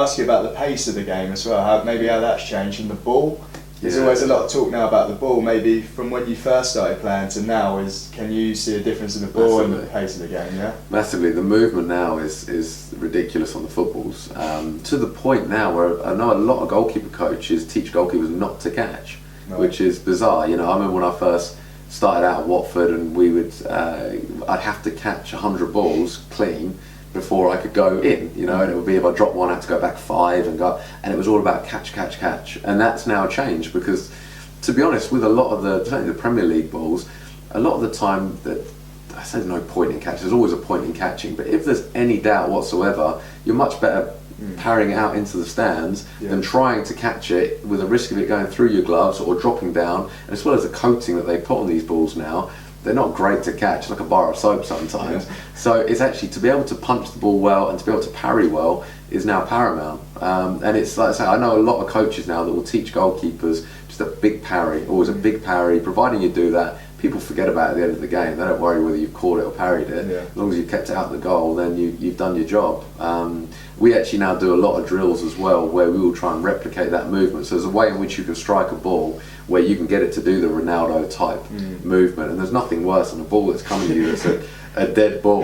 ask you about the pace of the game as well, how that's changed, and the ball. There's always a lot of talk now about the ball, maybe from when you first started playing to now. Can you see a difference in the ball and the pace of the game? Yeah, massively. The movement now is ridiculous on the footballs, to the point now where I know a lot of goalkeeper coaches teach goalkeepers not to catch, which is bizarre. You know, I remember when I first started out at Watford, and we would I'd have to catch 100 balls clean before I could go in, you know, and it would be if I dropped one I had to go back 5 and it was all about catch, and that's now changed because, to be honest, with a lot of certainly the Premier League balls, a lot of the time that I say there's no point in catching, there's always a point in catching, but if there's any doubt whatsoever, you're much better parrying it out into the stands than trying to catch it with the risk of it going through your gloves or dropping down, and as well as the coating that they put on these balls now. They're not great to catch, like a bar of soap sometimes. So it's actually, to be able to punch the ball well and to be able to parry well is now paramount. And it's like I say, I know a lot of coaches now that will teach goalkeepers just a big parry, always a big parry. Providing you do that, people forget about it at the end of the game. They don't worry whether you've caught it or parried it. As long as you've kept it out of the goal, then you've done your job. We actually now do a lot of drills as well where we will try and replicate that movement. So there's a way in which you can strike a ball where you can get it to do the Ronaldo type movement, and there's nothing worse than a ball that's coming to you that's a dead ball.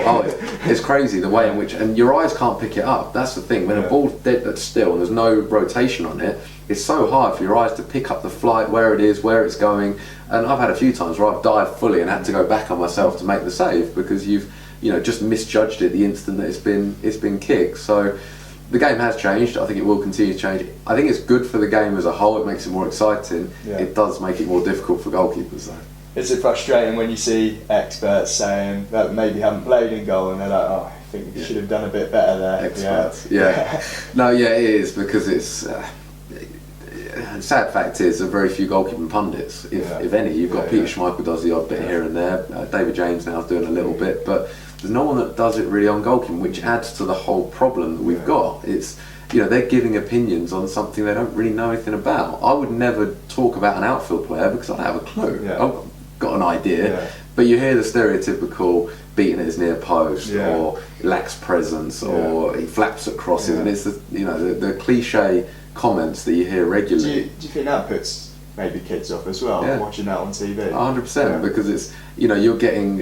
It's crazy the way in which, and your eyes can't pick it up. That's the thing, when a ball's dead that's still and there's no rotation on it, it's so hard for your eyes to pick up the flight, where it is, where it's going. And I've had a few times where I've dived fully and had to go back on myself to make the save because you've just misjudged it the instant that it's been kicked. So the game has changed. I think it will continue to change. I think it's good for the game as a whole. It makes it more exciting. It does make it more difficult for goalkeepers though. Is it frustrating when you see experts saying that maybe haven't played in goal and they're like, oh, I think you should have done a bit better there? Experts, No, it is, because it's... the sad fact is there are very few goalkeeping pundits, if any. You've got Peter Schmeichel does the odd bit here and there. David James now is doing a little bit, but there's no one that does it really on goalkeeping, which adds to the whole problem that we've got. It's, they're giving opinions on something they don't really know anything about. I would never talk about an outfield player because I don't have a clue. I've got an idea, but you hear the stereotypical beating at his near post, or lacks presence, or he flaps at crosses, and it's the cliche comments that you hear regularly. Do you think that puts maybe kids off as well, watching that on TV? 100%, because it's, you're getting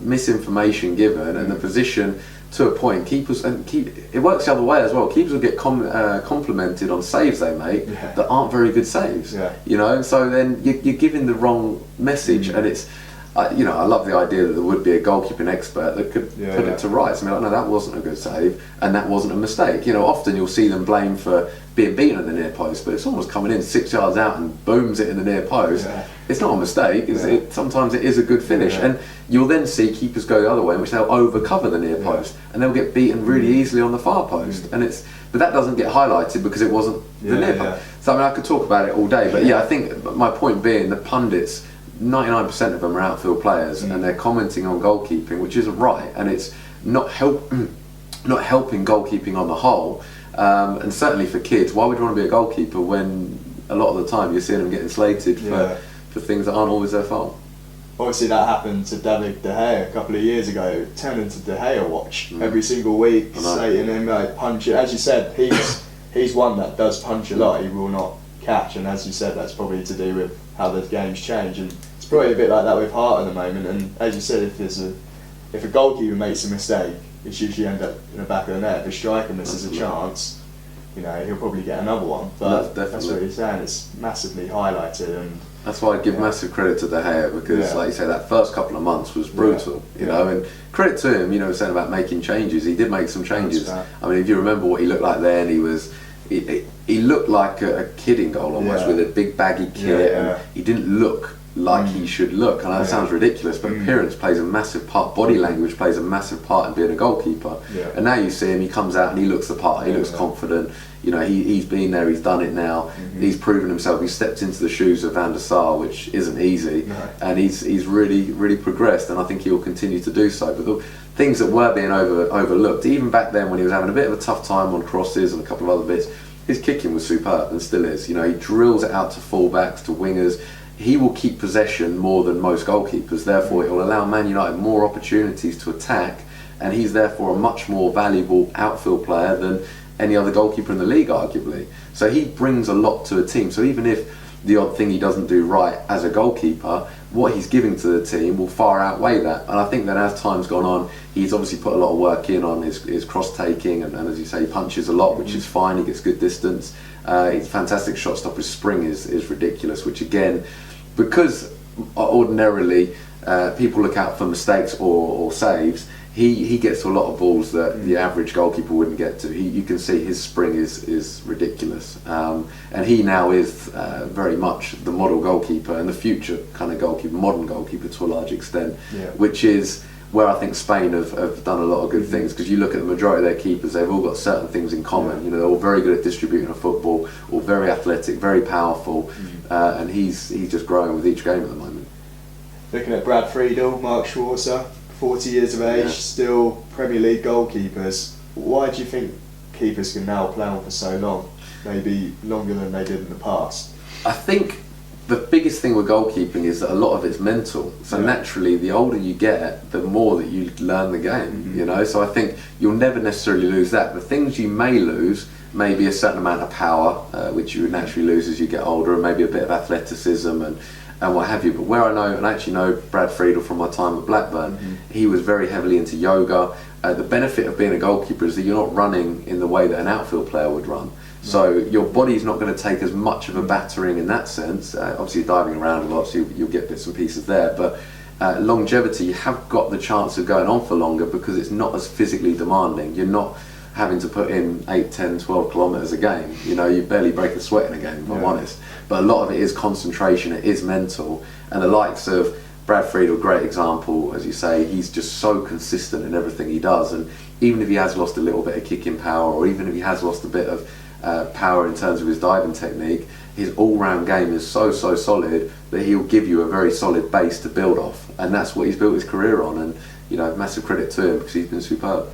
misinformation given, and the position, to a point, keepers, it works the other way as well. Keepers will get complimented on saves they make that aren't very good saves. So then you're giving the wrong message, and it's, I love the idea that there would be a goalkeeping expert that could put it to rights. I mean, no, that wasn't a good save, and that wasn't a mistake. Often you'll see them blamed for being beaten at the near post, but if someone's coming in 6 yards out and booms it in the near post, it's not a mistake. Sometimes it is a good finish, and you'll then see keepers go the other way, in which they'll overcover the near post, and they'll get beaten really easily on the far post, but that doesn't get highlighted because it wasn't the near post. So I mean, I could talk about it all day, but I think my point being that pundits, 99% of them are outfield players, and they're commenting on goalkeeping, which isn't right, and it's not helping goalkeeping on the whole. And certainly for kids, why would you want to be a goalkeeper when a lot of the time you're seeing them getting slated for things that aren't always their fault? Obviously that happened to David De Gea a couple of years ago. It turned into De Gea watch every single week, slating him, punch it. As you said, he's one that does punch a lot. He will not catch, and as you said, that's probably to do with how the game's changed, and it's probably a bit like that with Hart at the moment. And as you said, if a goalkeeper makes a mistake, it's usually end up in the back of the net. If a striker misses a chance, he'll probably get another one. But that's what you're saying, it's massively highlighted, and that's why I give massive credit to De Gea, because like you say, that first couple of months was brutal, and credit to him, saying about making changes. He did make some changes. I mean, if you remember what he looked like then, he looked like a kid in goal almost, with a big baggy kit, and he didn't look like he should look. And that sounds ridiculous, but appearance plays a massive part, body language plays a massive part in being a goalkeeper. And now you see him, he comes out and he looks the part, he looks confident. He's been there, he's done it now, he's proven himself, he's stepped into the shoes of Van der Sar, which isn't easy, and he's really, really progressed, and I think he will continue to do so. But the things that were being overlooked, even back then when he was having a bit of a tough time on crosses and a couple of other bits, his kicking was superb and still is. He drills it out to fullbacks, to wingers. He will keep possession more than most goalkeepers, therefore it will allow Man United more opportunities to attack, and he's therefore a much more valuable outfield player than any other goalkeeper in the league, arguably. So he brings a lot to a team. So even if the odd thing he doesn't do right as a goalkeeper, what he's giving to the team will far outweigh that. And I think that as time's gone on, he's obviously put a lot of work in on his cross-taking, and as you say, he punches a lot, which is fine. He gets good distance. He's a fantastic shot stopper. His spring is ridiculous, which again, because ordinarily people look out for mistakes or saves, he gets to a lot of balls that the average goalkeeper wouldn't get to. You can see his spring is ridiculous, and he now is very much the model goalkeeper and the future kind of goalkeeper, modern goalkeeper to a large extent, which is where I think Spain have done a lot of good things, because you look at the majority of their keepers, they've all got certain things in common. You know, they're all very good at distributing a football, all very athletic, very powerful, and he's just growing with each game at the moment. Looking at Brad Friedel, Mark Schwarzer, 40 years of age, still Premier League goalkeepers. Why do you think keepers can now play on for so long? Maybe longer than they did in the past? I think the biggest thing with goalkeeping is that a lot of it's mental. So naturally, the older you get, the more that you learn the game. You know, so I think you'll never necessarily lose that. The things you may lose may be a certain amount of power, which you would naturally lose as you get older, and maybe a bit of athleticism and what have you. But where I know, and I actually know Brad Friedel from my time at Blackburn, he was very heavily into yoga. The benefit of being a goalkeeper is that you're not running in the way that an outfield player would run. So your body's not going to take as much of a battering in that sense. Obviously you're diving around a lot, so you'll get bits and pieces there. But longevity, you have got the chance of going on for longer because it's not as physically demanding. You're not having to put in 8, 10, 12 kilometres a game. You know, you barely break a sweat in a game, if I'm honest. But a lot of it is concentration, it is mental. And the likes of Brad Friedel, great example, as you say, he's just so consistent in everything he does. And even if he has lost a little bit of kicking power, or even if he has lost a bit of power in terms of his diving technique, his all-round game is so solid that he'll give you a very solid base to build off. And that's what he's built his career on. And, you know, massive credit to him because he's been superb.